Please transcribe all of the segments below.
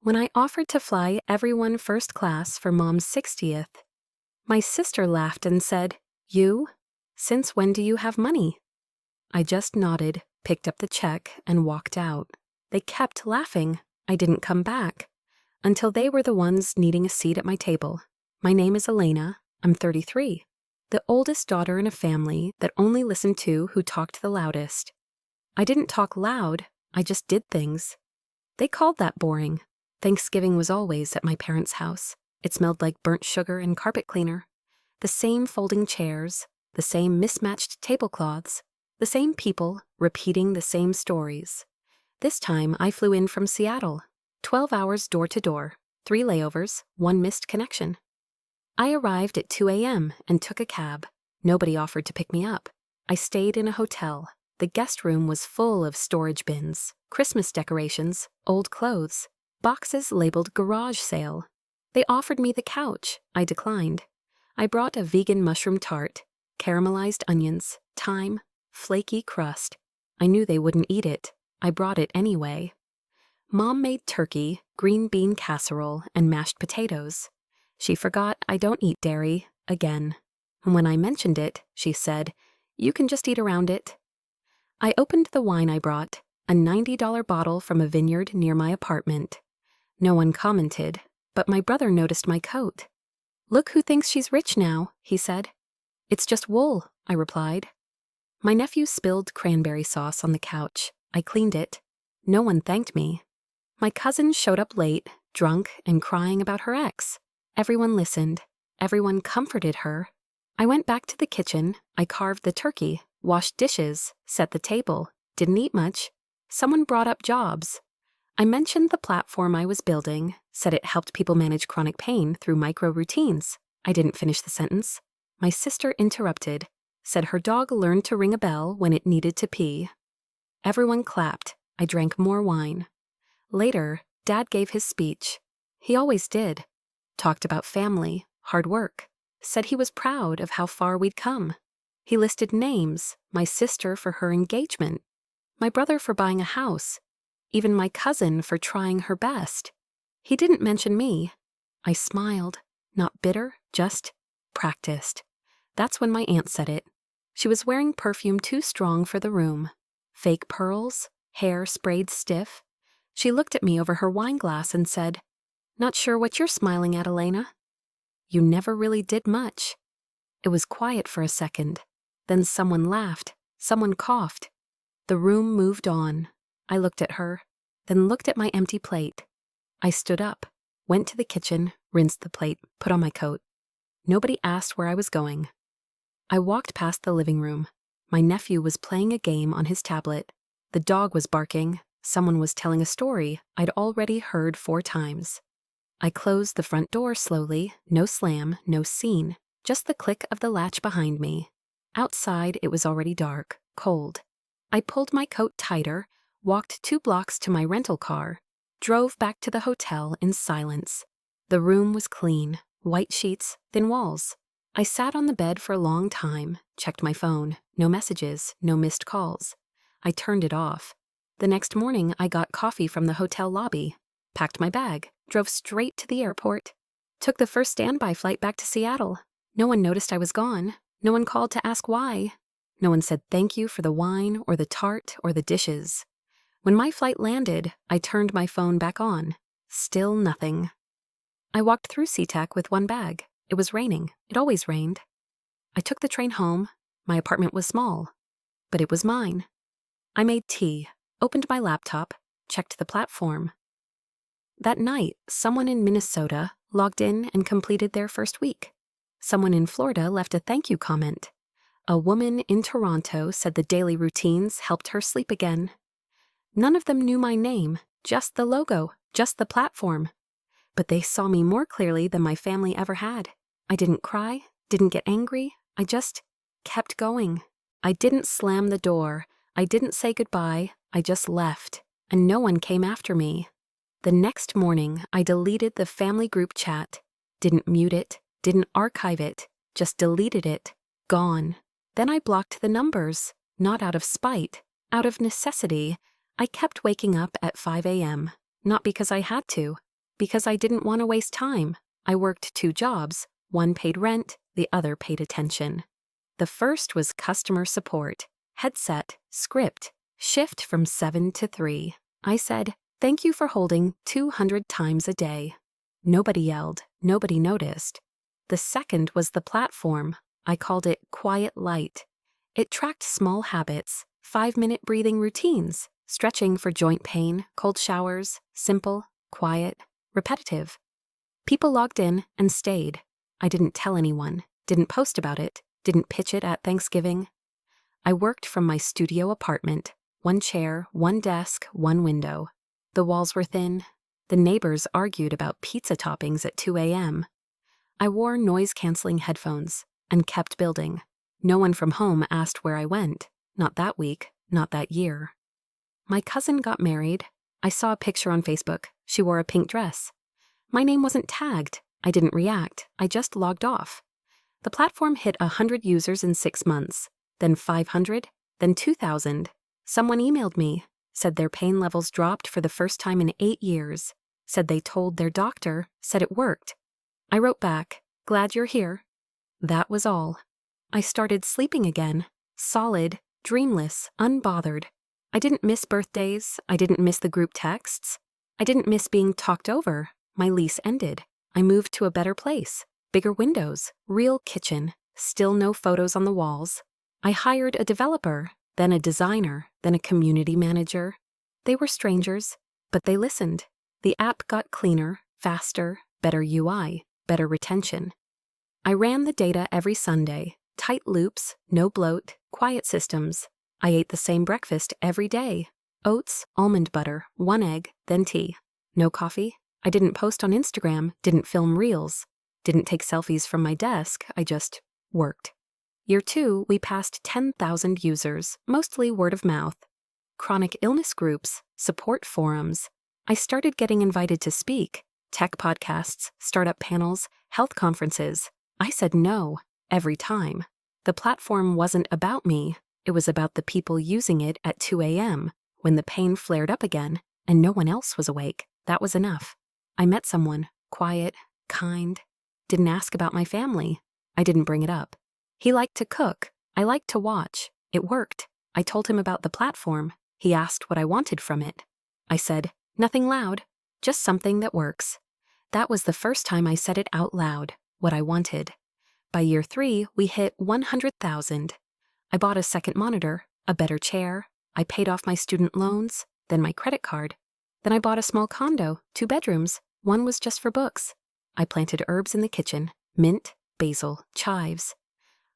When I offered to fly everyone first class for Mom's 60th, my sister laughed and said, "You? Since when do you have money?" I just nodded, picked up the check, and walked out. They kept laughing. I didn't come back until they were the ones needing a seat at my table. My name is Elena. I'm 33, the oldest daughter in a family that only listened to who talked the loudest. I didn't talk loud, I just did things. They called that boring. Thanksgiving was always at my parents' house. It smelled like burnt sugar and carpet cleaner. The same folding chairs, the same mismatched tablecloths, the same people repeating the same stories. This time I flew in from Seattle, 12 hours door to door, 3 layovers, 1 missed connection. I arrived at 2 a.m. and took a cab. Nobody offered to pick me up. I stayed in a hotel. The guest room was full of storage bins, Christmas decorations, old clothes, boxes labeled garage sale. They offered me the couch. I declined. I brought a vegan mushroom tart, caramelized onions, thyme, flaky crust. I knew they wouldn't eat it. I brought it anyway. Mom made turkey, green bean casserole, and mashed potatoes. She forgot I don't eat dairy, again. When I mentioned it, she said, "You can just eat around it." I opened the wine I brought, a $90 bottle from a vineyard near my apartment. No one commented, but my brother noticed my coat. "Look who thinks she's rich now," he said. "It's just wool," I replied. My nephew spilled cranberry sauce on the couch. I cleaned it. No one thanked me. My cousin showed up late, drunk and crying about her ex. Everyone listened. Everyone comforted her. I went back to the kitchen. I carved the turkey, washed dishes, set the table, didn't eat much. Someone brought up jobs. I mentioned the platform I was building, said it helped people manage chronic pain through micro routines. I didn't finish the sentence. My sister interrupted, said her dog learned to ring a bell when it needed to pee. Everyone clapped. I drank more wine. Later, Dad gave his speech. He always did. Talked about family, hard work. Said he was proud of how far we'd come. He listed names, my sister for her engagement, my brother for buying a house, even my cousin for trying her best. He didn't mention me. I smiled, not bitter, just practiced. That's when my aunt said it. She was wearing perfume too strong for the room. Fake pearls, hair sprayed stiff. She looked at me over her wine glass and said, "Not sure what you're smiling at, Elena. You never really did much." It was quiet for a second. Then someone laughed. Someone coughed. The room moved on. I looked at her, then looked at my empty plate. I stood up, went to the kitchen, rinsed the plate, put on my coat. Nobody asked where I was going. I walked past the living room. My nephew was playing a game on his tablet. The dog was barking. Someone was telling a story I'd already heard 4 times. I closed the front door slowly, no slam, no scene, just the click of the latch behind me. Outside, it was already dark, cold. I pulled my coat tighter, walked 2 blocks to my rental car, drove back to the hotel in silence. The room was clean, white sheets, thin walls. I sat on the bed for a long time, checked my phone, no messages, no missed calls. I turned it off. The next morning, I got coffee from the hotel lobby, packed my bag, drove straight to the airport, took the first standby flight back to Seattle. No one noticed I was gone. No one called to ask why. No one said thank you for the wine or the tart or the dishes. When my flight landed, I turned my phone back on. Still nothing. I walked through SeaTac with 1 bag. It was raining. It always rained. I took the train home. My apartment was small, but it was mine. I made tea, opened my laptop, checked the platform. That night, someone in Minnesota logged in and completed their first week. Someone in Florida left a thank you comment. A woman in Toronto said the daily routines helped her sleep again. None of them knew my name, just the logo, just the platform. But they saw me more clearly than my family ever had. I didn't cry, didn't get angry. I just kept going. I didn't slam the door. I didn't say goodbye. I just left, and no one came after me. The next morning, I deleted the family group chat. Didn't mute it, didn't archive it, just deleted it. Gone. Then I blocked the numbers, not out of spite, out of necessity. I kept waking up at 5 a.m., not because I had to, Because I didn't want to waste time. I worked 2 jobs. One paid rent, the other paid attention. The first was customer support, headset, script, shift from 7 to 3. I said, "Thank you for holding 200 times a day." Nobody yelled, nobody noticed. The second was the platform. I called it Quiet Light. It tracked small habits, 5-minute breathing routines, stretching for joint pain, cold showers, simple, quiet, repetitive. People logged in and stayed. I didn't tell anyone, didn't post about it, didn't pitch it at Thanksgiving. I worked from my studio apartment, 1 chair, 1 desk, 1 window. The walls were thin. The neighbors argued about pizza toppings at 2 a.m. I wore noise-canceling headphones and kept building. No one from home asked where I went. Not that week, not that year. My cousin got married. I saw a picture on Facebook. She wore a pink dress. My name wasn't tagged. I didn't react. I just logged off. The platform hit 100 users in 6 months, then 500, then 2,000. Someone emailed me, said their pain levels dropped for the first time in 8 years, said they told their doctor, said it worked. I wrote back, "Glad you're here." That was all. I started sleeping again, solid, dreamless, unbothered. I didn't miss birthdays. I didn't miss the group texts. I didn't miss being talked over. My lease ended. I moved to a better place. Bigger windows, real kitchen, still no photos on the walls. I hired a developer, then a designer, then a community manager. They were strangers, but they listened. The app got cleaner, faster, better UI, better retention. I ran the data every Sunday, tight loops, no bloat, quiet systems. I ate the same breakfast every day. Oats, almond butter, 1 egg, then tea. No coffee. I didn't post on Instagram, didn't film reels, didn't take selfies from my desk, I just worked. Year 2, we passed 10,000 users, mostly word of mouth. Chronic illness groups, support forums. I started getting invited to speak, tech podcasts, startup panels, health conferences. I said no, every time. The platform wasn't about me, it was about the people using it at 2 a.m., when the pain flared up again, and no one else was awake. That was enough. I met someone, quiet, kind, didn't ask about my family. I didn't bring it up. He liked to cook. I liked to watch. It worked. I told him about the platform. He asked what I wanted from it. I said, "Nothing loud, just something that works." That was the first time I said it out loud, what I wanted. By year 3, we hit 100,000. I bought a second monitor, a better chair. I paid off my student loans, then my credit card. Then I bought a small condo, 2 bedrooms. One was just for books. I planted herbs in the kitchen, mint, basil, chives.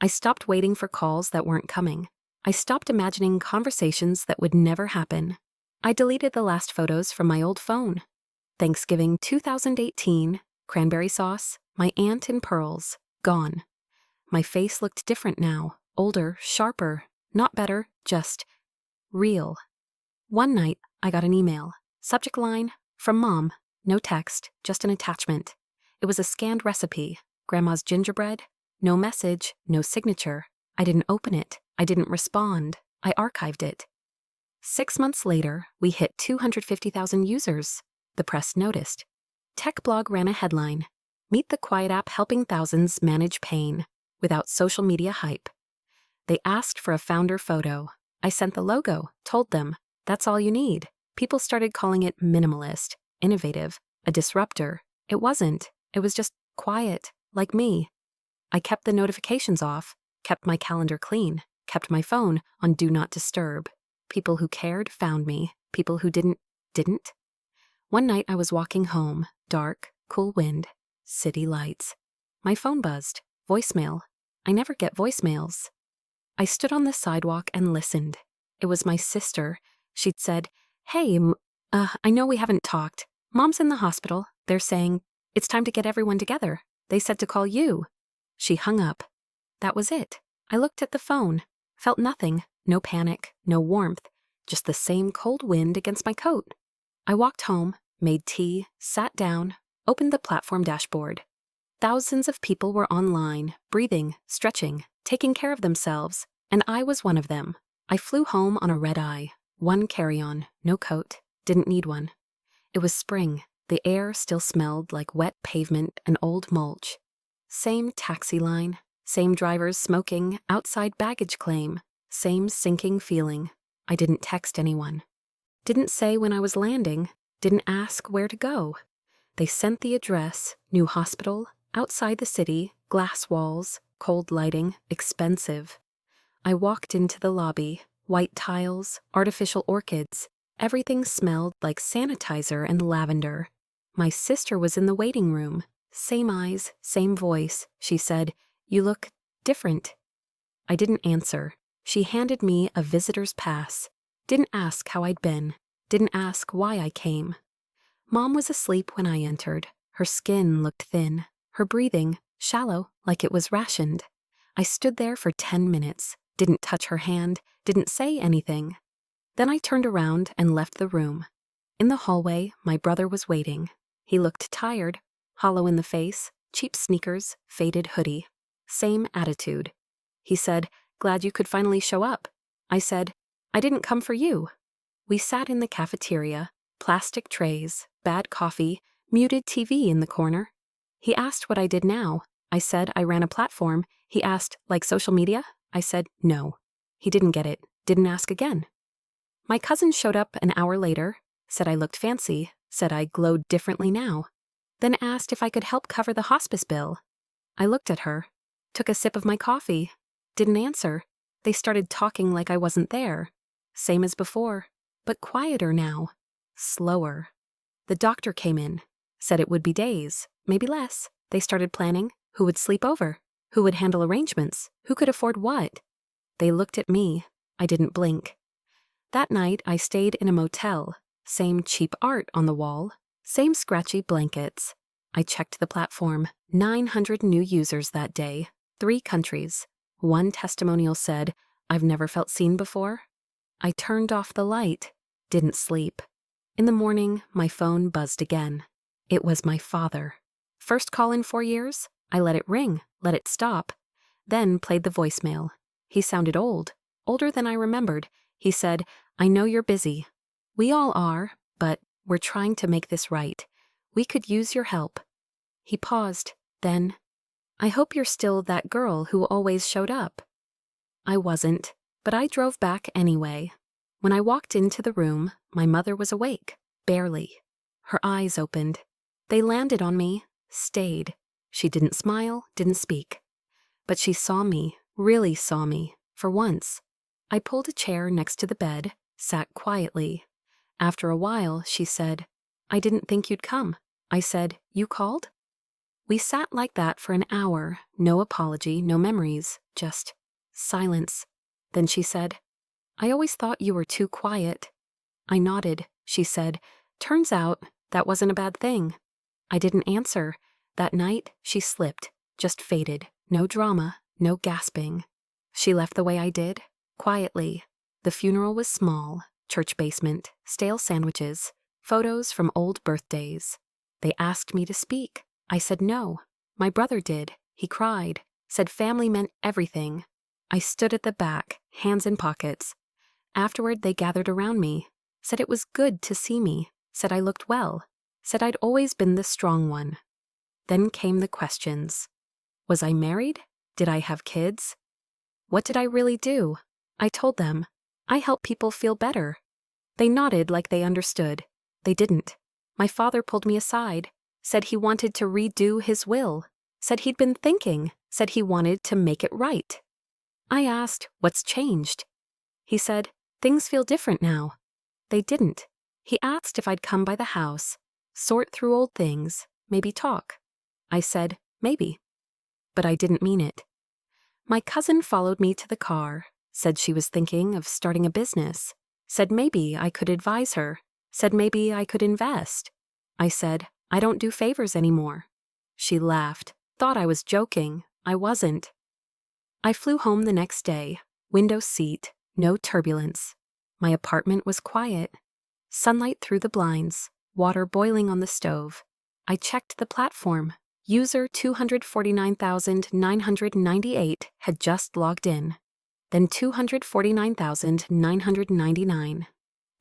I stopped waiting for calls that weren't coming. I stopped imagining conversations that would never happen. I deleted the last photos from my old phone. Thanksgiving 2018, cranberry sauce, my aunt in pearls, gone. My face looked different now, older, sharper, not better, just real. One night, I got an email. Subject line, from Mom. No text, just an attachment. It was a scanned recipe, Grandma's gingerbread. No message, no signature. I didn't open it. I didn't respond. I archived it. 6 months later, we hit 250,000 users. The press noticed. Tech blog ran a headline, "Meet the Quiet app helping thousands manage pain," without social media hype. They asked for a founder photo. I sent the logo, told them, "That's all you need." People started calling it minimalist, innovative, a disruptor. It wasn't. It was just quiet, like me. I kept the notifications off, kept my calendar clean, kept my phone on Do Not Disturb. People who cared found me. People who didn't. One night I was walking home, dark, cool wind, city lights. My phone buzzed. Voicemail. I never get voicemails. I stood on the sidewalk and listened. It was my sister. She'd said, "Hey, I know we haven't talked. Mom's in the hospital. They're saying, it's time to get everyone together. They said to call you." She hung up. That was it. I looked at the phone. Felt nothing. No panic, no warmth. Just the same cold wind against my coat. I walked home, made tea, sat down, opened the platform dashboard. Thousands of people were online, breathing, stretching, taking care of themselves, and I was one of them. I flew home on a red eye. 1 carry-on, no coat, didn't need one. It was spring. The air still smelled like wet pavement and old mulch. Same taxi line, same drivers smoking outside baggage claim, same sinking feeling. I didn't text anyone. Didn't say when I was landing, didn't ask where to go. They sent the address, new hospital, outside the city, glass walls, cold lighting, expensive. I walked into the lobby, white tiles, artificial orchids. Everything smelled like sanitizer and lavender. My sister was in the waiting room. Same eyes, same voice. She said, "You look different." I didn't answer. She handed me a visitor's pass. Didn't ask how I'd been. Didn't ask why I came. Mom was asleep when I entered. Her skin looked thin. Her breathing, shallow, like it was rationed. I stood there for 10 minutes. Didn't touch her hand. Didn't say anything. Then I turned around and left the room. In the hallway, my brother was waiting. He looked tired, hollow in the face, cheap sneakers, faded hoodie. Same attitude. He said, "Glad you could finally show up." I said, "I didn't come for you." We sat in the cafeteria, plastic trays, bad coffee, muted TV in the corner. He asked what I did now. I said I ran a platform. He asked, "Like social media?" I said, "No." He didn't get it, didn't ask again. My cousin showed up an hour later, said I looked fancy, said I glowed differently now, then asked if I could help cover the hospice bill. I looked at her, took a sip of my coffee, didn't answer. They started talking like I wasn't there. Same as before, but quieter now, slower. The doctor came in, said it would be days, maybe less. They started planning who would sleep over, who would handle arrangements, who could afford what. They looked at me. I didn't blink. That night, I stayed in a motel. Same cheap art on the wall, same scratchy blankets. I checked the platform. 900 new users that day, 3 countries. One testimonial said, "I've never felt seen before." I turned off the light, didn't sleep. In the morning, my phone buzzed again. It was my father. First call in 4 years. I let it ring, let it stop, then played the voicemail. He sounded old, older than I remembered. He said, "I know you're busy. We all are, but we're trying to make this right. We could use your help." He paused, then, "I hope you're still that girl who always showed up." I wasn't, but I drove back anyway. When I walked into the room, my mother was awake, barely. Her eyes opened. They landed on me, stayed. She didn't smile, didn't speak. But she saw me, really saw me, for once. I pulled a chair next to the bed, sat quietly. After a while, she said, "I didn't think you'd come." I said, "You called?" We sat like that for an hour, no apology, no memories, just silence. Then she said, "I always thought you were too quiet." I nodded. She said, "Turns out that wasn't a bad thing." I didn't answer. That night, she slipped, just faded. No drama, no gasping. She left the way I did, quietly. The funeral was small, church basement, stale sandwiches, photos from old birthdays. They asked me to speak. I said no. My brother did. He cried, said family meant everything. I stood at the back, hands in pockets. Afterward, they gathered around me, said it was good to see me, said I looked well, said I'd always been the strong one. Then came the questions. Was I married? Did I have kids? What did I really do? I told them. I help people feel better. They nodded like they understood. They didn't. My father pulled me aside, said he wanted to redo his will, said he'd been thinking, said he wanted to make it right. I asked, "What's changed?" He said, "Things feel different now." They didn't. He asked if I'd come by the house, sort through old things, maybe talk. I said, "Maybe." But I didn't mean it. My cousin followed me to the car, said she was thinking of starting a business, said maybe I could advise her, said maybe I could invest. I said, "I don't do favors anymore." She laughed, thought I was joking. I wasn't. I flew home the next day, window seat, no turbulence. My apartment was quiet. Sunlight through the blinds, water boiling on the stove. I checked the platform. User 249,998 had just logged in. Then 249,999.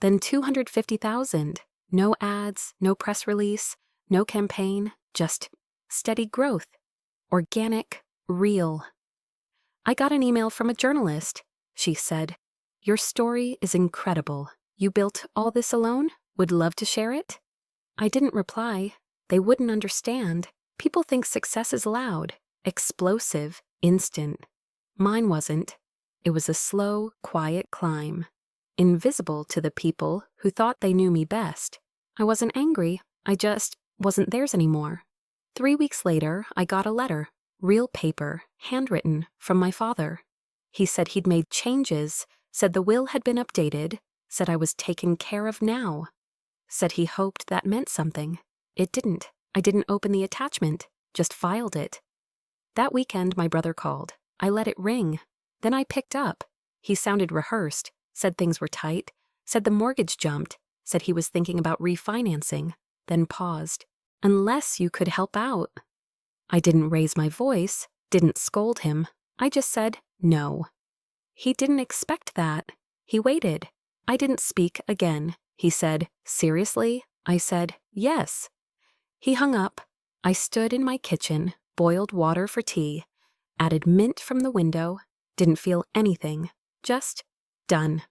Then 250,000. No ads, no press release, no campaign, just steady growth. Organic, real. I got an email from a journalist. She said, "Your story is incredible. You built all this alone? Would love to share it?" I didn't reply. They wouldn't understand. People think success is loud, explosive, instant. Mine wasn't. It was a slow, quiet climb. Invisible to the people who thought they knew me best. I wasn't angry. I just wasn't theirs anymore. 3 weeks later, I got a letter. Real paper, handwritten, from my father. He said he'd made changes, said the will had been updated, said I was taken care of now. Said he hoped that meant something. It didn't. I didn't open the attachment, just filed it. That weekend my brother called. I let it ring. Then I picked up. He sounded rehearsed, said things were tight, said the mortgage jumped, said he was thinking about refinancing, then paused. "Unless you could help out." I didn't raise my voice, didn't scold him. I just said no. He didn't expect that. He waited. I didn't speak again. He said, "Seriously?" I said, "Yes." He hung up. I stood in my kitchen, boiled water for tea, added mint from the window, didn't feel anything, just done.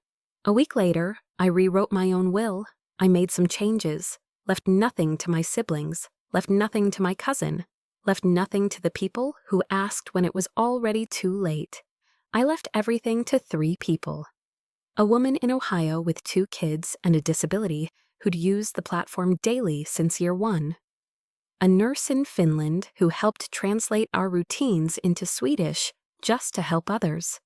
A week later, I rewrote my own will. I made some changes, left nothing to my siblings, left nothing to my cousin, left nothing to the people who asked when it was already too late. I left everything to 3 people. A woman in Ohio with 2 kids and a disability who'd used the platform daily since year 1. A nurse in Finland who helped translate our routines into Swedish just to help others.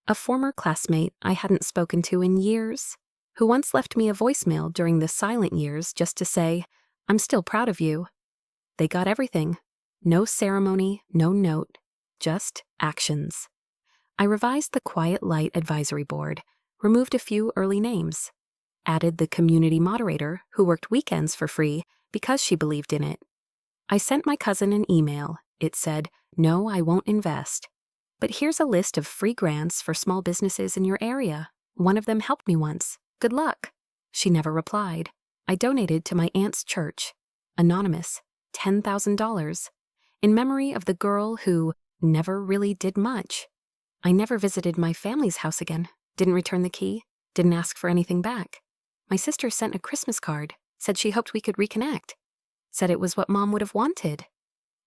A former classmate I hadn't spoken to in years, who once left me a voicemail during the silent years just to say, "I'm still proud of you." They got everything. No ceremony, no note, just actions. I revised the Quiet Light Advisory Board, removed a few early names, added the community moderator who worked weekends for free because she believed in it. I sent my cousin an email. It said, "No, I won't invest. But here's a list of free grants for small businesses in your area. One of them helped me once. Good luck." She never replied. I donated to my aunt's church. Anonymous, $10,000. In memory of the girl who never really did much. I never visited my family's house again, didn't return the key, didn't ask for anything back. My sister sent a Christmas card, said she hoped we could reconnect, said it was what Mom would have wanted.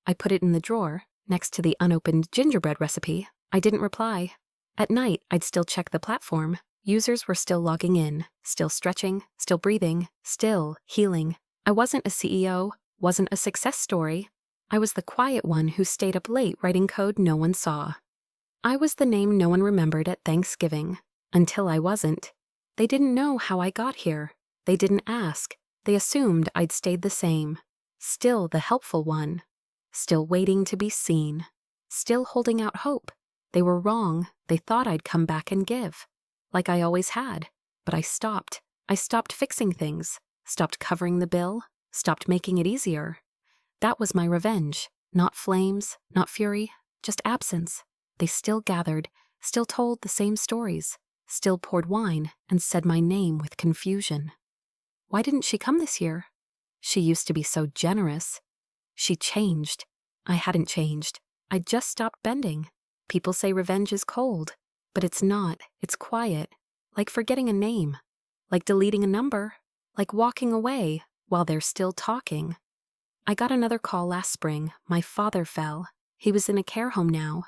I put it in the drawer, next to the unopened gingerbread recipe. I didn't reply. At night, I'd still check the platform. Users were still logging in, still stretching, still breathing, still healing. I wasn't a CEO, wasn't a success story. I was the quiet one who stayed up late writing code no one saw. I was the name no one remembered at Thanksgiving, until I wasn't. They didn't know how I got here. They didn't ask. They assumed I'd stayed the same. Still the helpful one. Still waiting to be seen. Still holding out hope. They were wrong. They thought I'd come back and give. Like I always had. But I stopped. I stopped fixing things. Stopped covering the bill. Stopped making it easier. That was my revenge. Not flames, not fury, just absence. They still gathered, still told the same stories, still poured wine and said my name with confusion. Why didn't she come this year? She used to be so generous. She changed. I hadn't changed. I just stopped bending. People say revenge is cold, but it's not. It's quiet. Like forgetting a name. Like deleting a number. Like walking away while they're still talking. I got another call last spring. My father fell. He was in a care home now.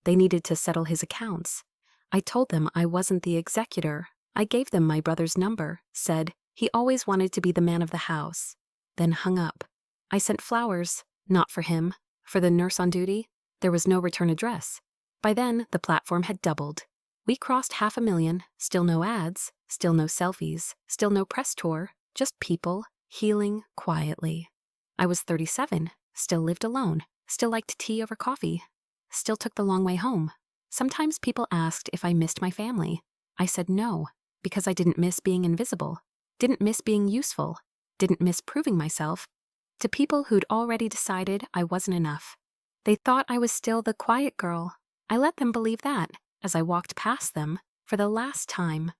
They needed to settle his accounts. I told them I wasn't the executor. I gave them my brother's number, said he always wanted to be the man of the house, then hung up. I sent flowers, not for him, for the nurse on duty. There was no return address. By then, the platform had doubled. We crossed 500,000, still no ads, still no selfies, still no press tour, just people healing quietly. I was 37, still lived alone, still liked tea over coffee, still took the long way home. Sometimes people asked if I missed my family. I said no, because I didn't miss being invisible, didn't miss being useful, didn't miss proving myself to people who'd already decided I wasn't enough. They thought I was still the quiet girl. I let them believe that as I walked past them for the last time.